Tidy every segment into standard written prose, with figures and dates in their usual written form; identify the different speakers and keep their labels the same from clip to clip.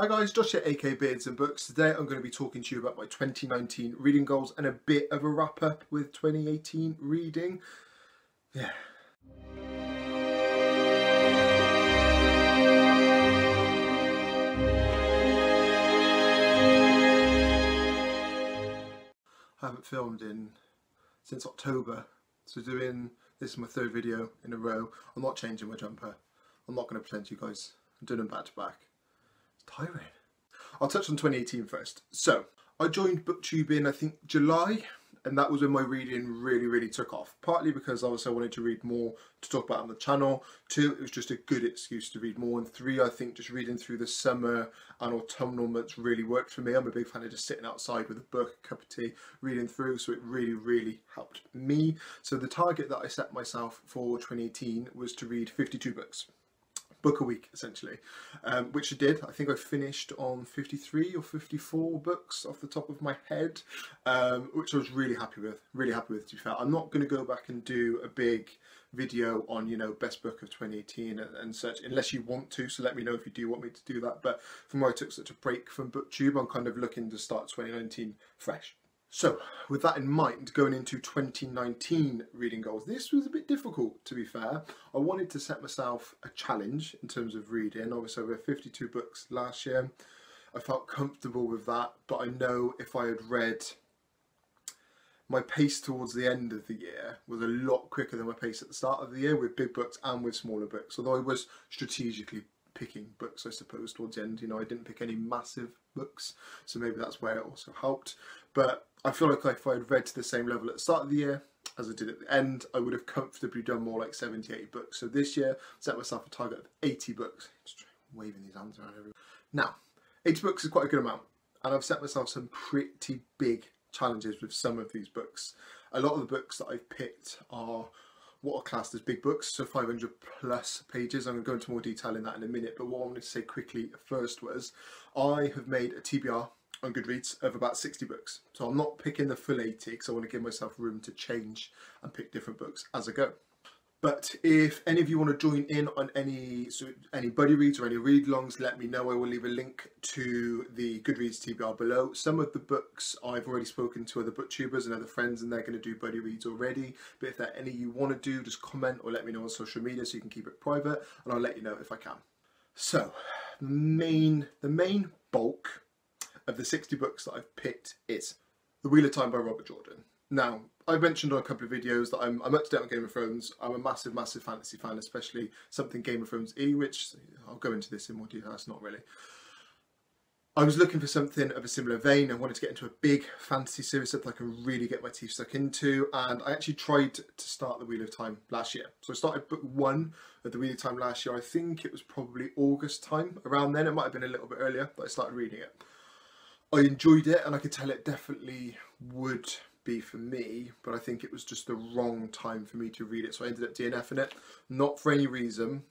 Speaker 1: Hi guys, Josh here, aka Beards and Books. Today I'm going to be talking to you about my 2019 reading goals and a bit of a wrap up with 2018 reading. Yeah. I haven't filmed since October, so this is my third video in a row. I'm not changing my jumper. I'm not going to pretend to you guys. I'm doing them back to back. It's tiring. I'll touch on 2018 first. So, I joined Booktube in, I think, July, and that was when my reading really took off. Partly because obviously I wanted to read more to talk about on the channel. 2, it was just a good excuse to read more. And 3, I think just reading through the summer and autumnal months really worked for me. I'm a big fan of just sitting outside with a book, a cup of tea, reading through, so it really helped me. So the target that I set myself for 2018 was to read 52 books. Book a week, essentially, which I did. I think I finished on 53 or 54 books off the top of my head, which I was really happy with, to be fair. I'm not going to go back and do a big video on, you know, best book of 2018 and such, unless you want to, so let me know if you do want me to do that. But from where I took such a break from Booktube, I'm kind of looking to start 2019 fresh. So, with that in mind, going into 2019 reading goals, this was a bit difficult, to be fair. I wanted to set myself a challenge in terms of reading. Obviously, I read 52 books last year. I felt comfortable with that, but I know if I had read, my pace towards the end of the year was a lot quicker than my pace at the start of the year with big books and with smaller books, although I was strategically picking books, I suppose, towards the end. You know, I didn't pick any massive books, so maybe that's where it also helped. But I feel like if I had read to the same level at the start of the year as I did at the end, I would have comfortably done more like 70, 80 books. So this year, set myself a target of 80 books. Just waving these hands around everywhere. Now, 80 books is quite a good amount, and I've set myself some pretty big challenges with some of these books. A lot of the books that I've picked are what are classed as big books, so 500 plus pages. I'm going to go into more detail in that in a minute, but what I wanted to say quickly first was I have made a TBR on Goodreads of about 60 books. So I'm not picking the full 80 because I want to give myself room to change and pick different books as I go. But if any of you want to join in on any buddy reads or any read-alongs, let me know. I will leave a link to the Goodreads TBR below. Some of the books I've already spoken to other booktubers and other friends, and they're going to do buddy reads already. But if there are any you want to do, just comment or let me know on social media so you can keep it private, and I'll let you know if I can. So, the main bulk of the 60 books that I've picked is The Wheel of Time by Robert Jordan. Now, I've mentioned on a couple of videos that I'm up to date on Game of Thrones. I'm a massive fantasy fan, especially something Game of Thrones-y, which I'll go into this in more detail, that's not really. I was looking for something of a similar vein. I wanted to get into a big fantasy series that I can really get my teeth stuck into, and I actually tried to start The Wheel of Time last year. So I started book 1 of The Wheel of Time last year. I think it was probably August time, around then. It might have been a little bit earlier that I started reading it. I enjoyed it, and I could tell it definitely would be for me, but I think it was just the wrong time for me to read it, so I ended up DNFing it. Not for any reason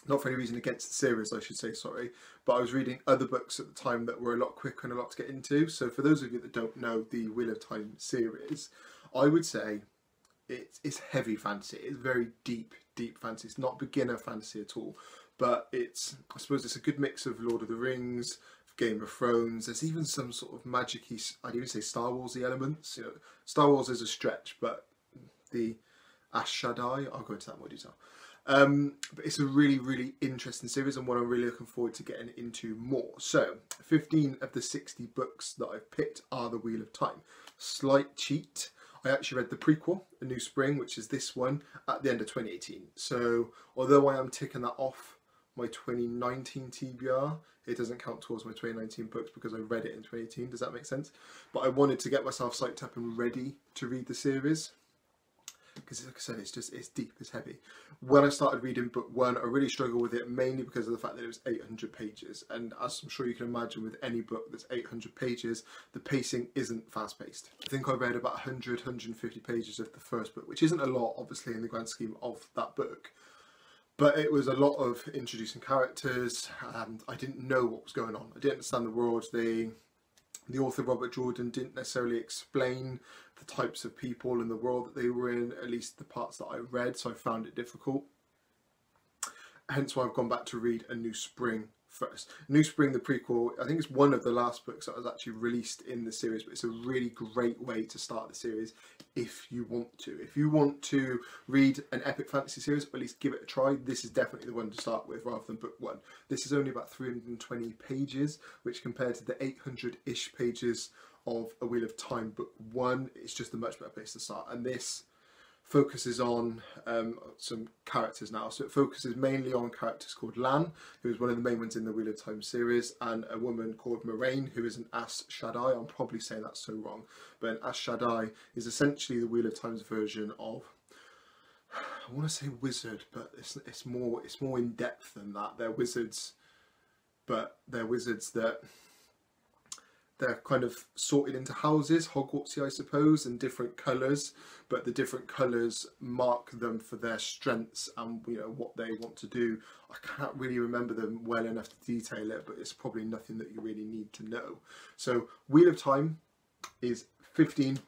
Speaker 1: against the series, I should say, sorry, but I was reading other books at the time that were a lot quicker and a lot to get into. So for those of you that don't know the Wheel of Time series, I would say it's heavy fantasy. It's very deep fantasy. It's not beginner fantasy at all, but I suppose it's a good mix of Lord of the Rings, Game of Thrones. There's even some sort of magic-y, I'd even say Star Wars-y elements. You know, Star Wars is a stretch, but the Ashadai, I'll go into that in more detail. But it's a really interesting series, and one I'm really looking forward to getting into more. So, 15 of the 60 books that I've picked are The Wheel of Time. Slight cheat. I actually read the prequel, A New Spring, which is this one, at the end of 2018. So, although I am ticking that off my 2019 TBR, it doesn't count towards my 2019 books because I read it in 2018. Does that make sense? But I wanted to get myself psyched up and ready to read the series, because like I said, it's deep, it's heavy. When I started reading book 1, I really struggled with it, mainly because of the fact that it was 800 pages. And as I'm sure you can imagine with any book that's 800 pages, the pacing isn't fast paced. I think I read about 150 pages of the first book, which isn't a lot, obviously, in the grand scheme of that book. But it was a lot of introducing characters, and I didn't know what was going on. I didn't understand the world. The author, Robert Jordan, didn't necessarily explain the types of people in the world that they were in, at least the parts that I read, so I found it difficult. Hence why I've gone back to read A New Spring first. New Spring, the prequel, I think it's one of the last books that was actually released in the series, but it's a really great way to start the series if you want to. If you want to read an epic fantasy series, or at least give it a try, this is definitely the one to start with rather than book one. This is only about 320 pages, which compared to the 800-ish pages of A Wheel of Time book one, it's just a much better place to start. And this focuses on some characters now. So it focuses mainly on characters called Lan, who is one of the main ones in the Wheel of Time series, and a woman called Moraine, who is an Aes Sedai. I'm probably saying that so wrong, but an Aes Sedai is essentially the Wheel of Time's version of, I want to say wizard, but it's more in depth than that. They're wizards, but they're wizards that they're kind of sorted into houses, Hogwartsy I suppose, in different colours, but the different colours mark them for their strengths and, you know, what they want to do. I can't really remember them well enough to detail it, but it's probably nothing that you really need to know. So Wheel of Time is 14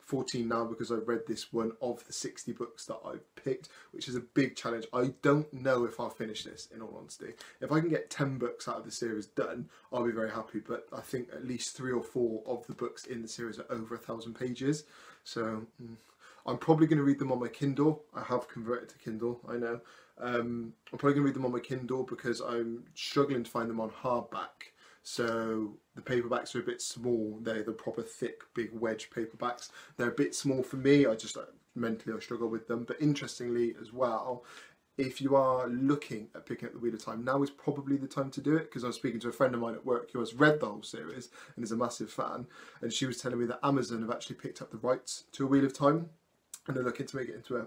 Speaker 1: now, because I've read this one of the 60 books that I've picked, which is a big challenge. I don't know if I'll finish this, in all honesty. If I can get 10 books out of the series done, I'll be very happy, but I think at least 3 or 4 of the books in the series are over 1,000 pages. So I'm probably going to read them on my Kindle. I have converted to Kindle, I know. I'm probably going to read them on my Kindle because I'm struggling to find them on hardback. So the paperbacks are a bit small. They're the proper thick, big wedge paperbacks. They're a bit small for me. I just mentally I struggle with them. But interestingly as well, if you are looking at picking up the Wheel of Time, now is probably the time to do it, because I was speaking to a friend of mine at work who has read the whole series and is a massive fan, and she was telling me that Amazon have actually picked up the rights to A Wheel of Time, and they're looking to make it into a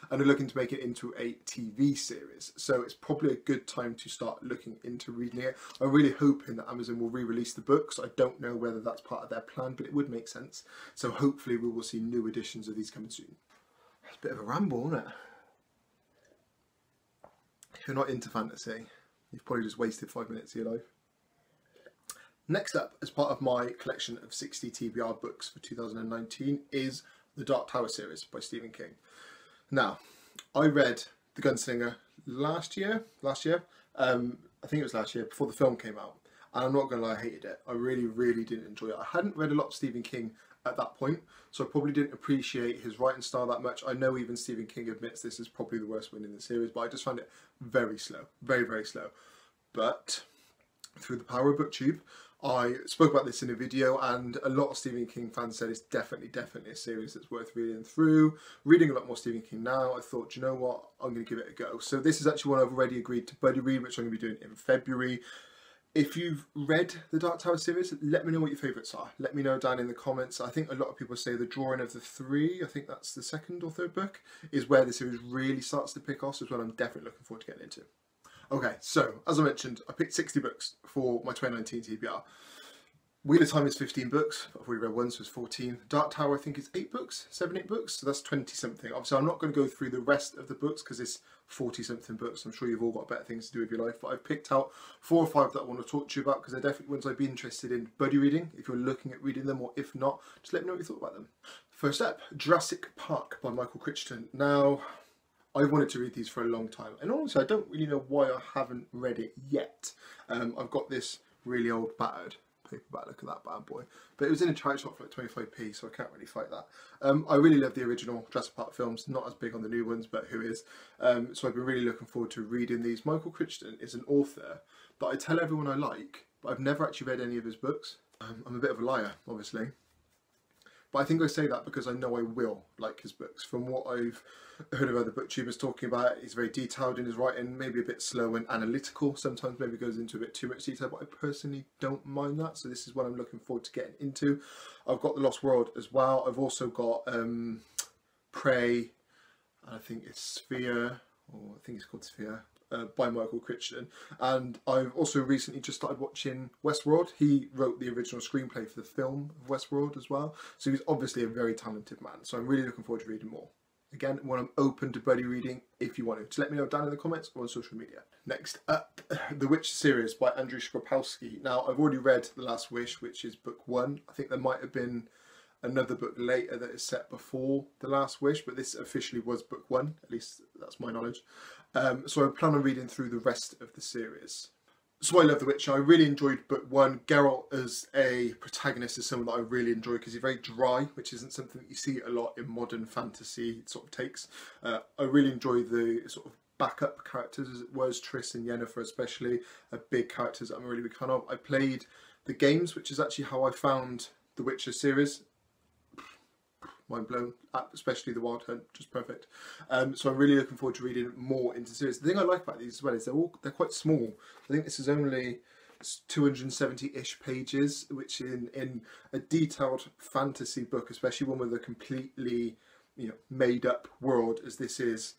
Speaker 1: and are looking to make it into a TV series. So it's probably a good time to start looking into reading it. I'm really hoping that Amazon will re-release the books. I don't know whether that's part of their plan, but it would make sense. So hopefully we will see new editions of these coming soon. It's a bit of a ramble, isn't it? If you're not into fantasy, you've probably just wasted 5 minutes of your life. Next up, as part of my collection of 60 TBR books for 2019, is the Dark Tower series by Stephen King. Now, I read The Gunslinger last year. I think it was last year, before the film came out. And I'm not going to lie, I hated it. I really didn't enjoy it. I hadn't read a lot of Stephen King at that point, so I probably didn't appreciate his writing style that much. I know even Stephen King admits this is probably the worst one in the series, but I just found it very slow. Very slow. But through the power of Booktube, I spoke about this in a video, and a lot of Stephen King fans said it's definitely a series that's worth reading through. Reading a lot more Stephen King now, I thought, you know what, I'm going to give it a go. So this is actually one I've already agreed to buddy read, which I'm going to be doing in February. If you've read the Dark Tower series, let me know what your favourites are. Let me know down in the comments. I think a lot of people say the drawing of the 3, I think that's the 2nd or 3rd book, is where the series really starts to pick off, so it's what I'm definitely looking forward to getting into. Okay, so as I mentioned, I picked 60 books for my 2019 TBR. Wheel of Time is 15 books, I've already read one, so it's 14. Dark Tower I think is 8 books, 7-8 books, so that's 20 something. Obviously I'm not going to go through the rest of the books because it's 40 something books. I'm sure you've all got better things to do with your life, but I've picked out 4 or 5 that I want to talk to you about because they're definitely ones I'd be interested in buddy reading, if you're looking at reading them, or if not, just let me know what you thought about them. First up, Jurassic Park by Michael Crichton. Now, I've wanted to read these for a long time, and honestly I don't really know why I haven't read it yet. I've got this really old battered paperback, look at that bad boy, but it was in a charity shop for like 25p, so I can't really fight that. I really love the original Jurassic Park films, not as big on the new ones, but who is. So I've been really looking forward to reading these. Michael Crichton is an author that I tell everyone I like, but I've never actually read any of his books. I'm a bit of a liar, obviously, but I think I say that because I know I will like his books. From what I've heard of other booktubers talking about it, he's very detailed in his writing, maybe a bit slow and analytical, sometimes maybe goes into a bit too much detail, but I personally don't mind that, so this is what I'm looking forward to getting into. I've got The Lost World as well. I've also got Prey, and I think it's Sphere, or I think it's called Sphere, by Michael Crichton. And I've also recently just started watching Westworld. He wrote the original screenplay for the film of Westworld as well, so he's obviously a very talented man, so I'm really looking forward to reading more. Again, when I'm open to buddy reading, if you want to. Just let me know down in the comments or on social media. Next up, The Witch series by Andrzej Skropowski. Now, I've already read The Last Wish, which is book 1. I think there might have been another book later that is set before The Last Wish, but this officially was book 1, at least that's my knowledge. So I plan on reading through the rest of the series. So I love The Witcher. I really enjoyed book 1. Geralt as a protagonist is someone that I really enjoy because he's very dry, which isn't something that you see a lot in modern fantasy sort of takes. I really enjoy the sort of backup characters, as it was, Triss and Yennefer especially, are big characters that I'm a really big fan of. I played the games, which is actually how I found the Witcher series. Mind blown, especially the Wild Hunt, just perfect. So I'm really looking forward to reading more into the series. The thing I like about these as well is they're quite small. I think this is only 270-ish pages, which in a detailed fantasy book, especially one with a completely, you know, made up world as this is,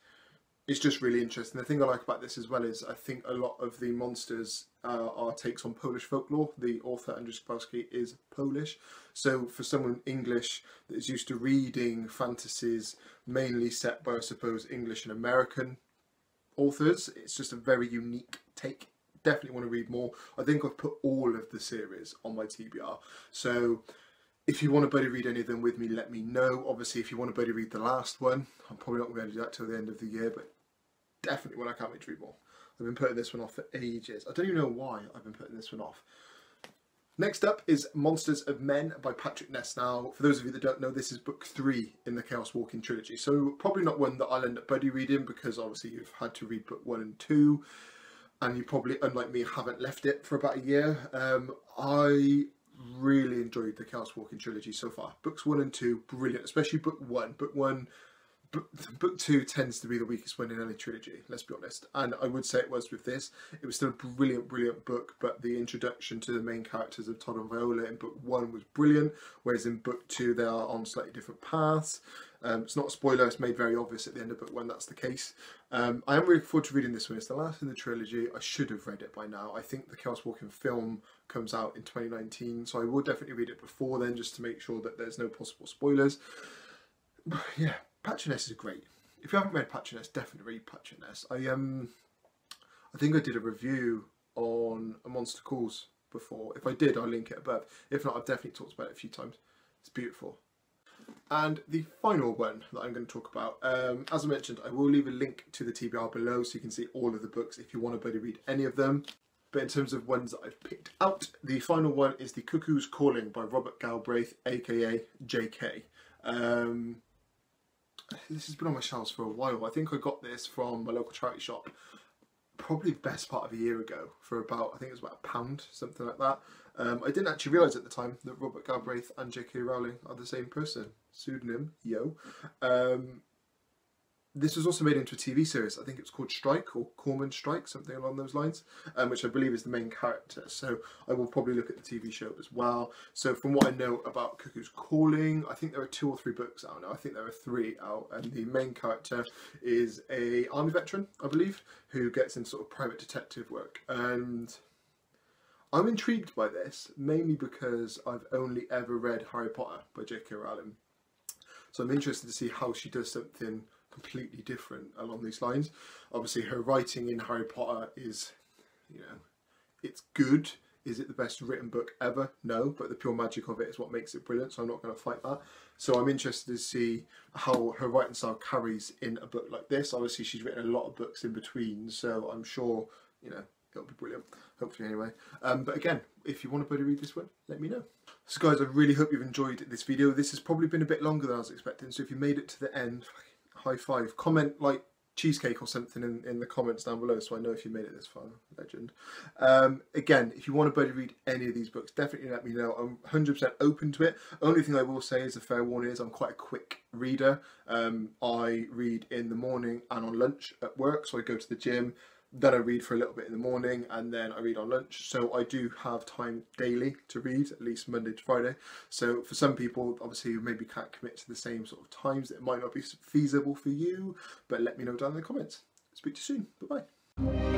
Speaker 1: it's just really interesting. The thing I like about this as well is I think a lot of the monsters are takes on Polish folklore. The author, Andrzej Sapkowski, is Polish. So for someone English that is used to reading fantasies mainly set by, I suppose, English and American authors, it's just a very unique take. Definitely want to read more. I think I've put all of the series on my TBR. So if you want to buddy read any of them with me, let me know. Obviously, if you want to buddy read the last one, I'm probably not going to do that till the end of the year, but definitely one I can't wait to read more. I've been putting this one off for ages. I don't even know why I've been putting this one off. Next up is Monsters of Men by Patrick Ness. Now, for those of you that don't know, this is book 3 in the Chaos Walking trilogy. So probably not one that I'll end up buddy reading because obviously you've had to read book 1 and 2. And you probably, unlike me, haven't left it for about a year. I really enjoyed the Chaos Walking trilogy so far. Books 1 and 2, brilliant, especially book 1. Book 2 tends to be the weakest one in any trilogy, let's be honest. And I would say it was with this. It was still a brilliant, brilliant book, but the introduction to the main characters of Todd and Viola in book 1 was brilliant, whereas in book 2 they are on slightly different paths. It's not a spoiler, it's made very obvious at the end of book 1 that's the case. I am really looking forward to reading this one. It's the last in the trilogy. I should have read it by now. I think the Chaos Walking film comes out in 2019, so I will definitely read it before then just to make sure that there's no possible spoilers. But yeah, Patrick Ness is great. If you haven't read Patrick Ness, definitely read Patrick Ness. I think I did a review on A Monster Calls before. If I did, I'll link it above. If not, I've definitely talked about it a few times. It's beautiful. And the final one that I'm going to talk about, as I mentioned, I will leave a link to the TBR below so you can see all of the books if you want to read any of them. But in terms of ones that I've picked out, the final one is The Cuckoo's Calling by Robert Galbraith, aka JK. This has been on my shelves for a while. I think I got this from my local charity shop probably the best part of a year ago for about, I think it was about £1, something like that. I didn't actually realise at the time that Robert Galbraith and J.K. Rowling are the same person. Pseudonym, yo. This was also made into a TV series. I think it was called Strike or Corman Strike, something along those lines, which I believe is the main character. So I will probably look at the TV show as well. So from what I know about Cuckoo's Calling, I think there are 2 or 3 books out now. I think there are 3 out, and the main character is a army veteran, I believe, who gets into sort of private detective work. And I'm intrigued by this, mainly because I've only ever read Harry Potter by J.K. Rowling. So I'm interested to see how she does something completely different along these lines. Obviously her writing in Harry Potter is, you know, it's good. Is it the best written book ever? No, but the pure magic of it is what makes it brilliant, so I'm not going to fight that. So I'm interested to see how her writing style carries in a book like this. Obviously she's written a lot of books in between, so I'm sure, you know, it'll be brilliant, hopefully anyway. But again, if you want to read this one, let me know. So guys, I really hope you've enjoyed this video. This has probably been a bit longer than I was expecting, so if you made it to the end, high five. Comment like cheesecake or something in the comments down below so I know if you made it this far. Legend. Again, if you want to read any of these books, definitely let me know. I'm 100% open to it. Only thing I will say is a fair warning is I'm quite a quick reader. I read in the morning and on lunch at work, so I go to the gym, then I read for a little bit in the morning, and then I read on lunch. So I do have time daily to read, at least Monday to Friday. So for some people, obviously, who maybe can't commit to the same sort of times, it might not be feasible for you, but let me know down in the comments. Speak to you soon. Bye-bye.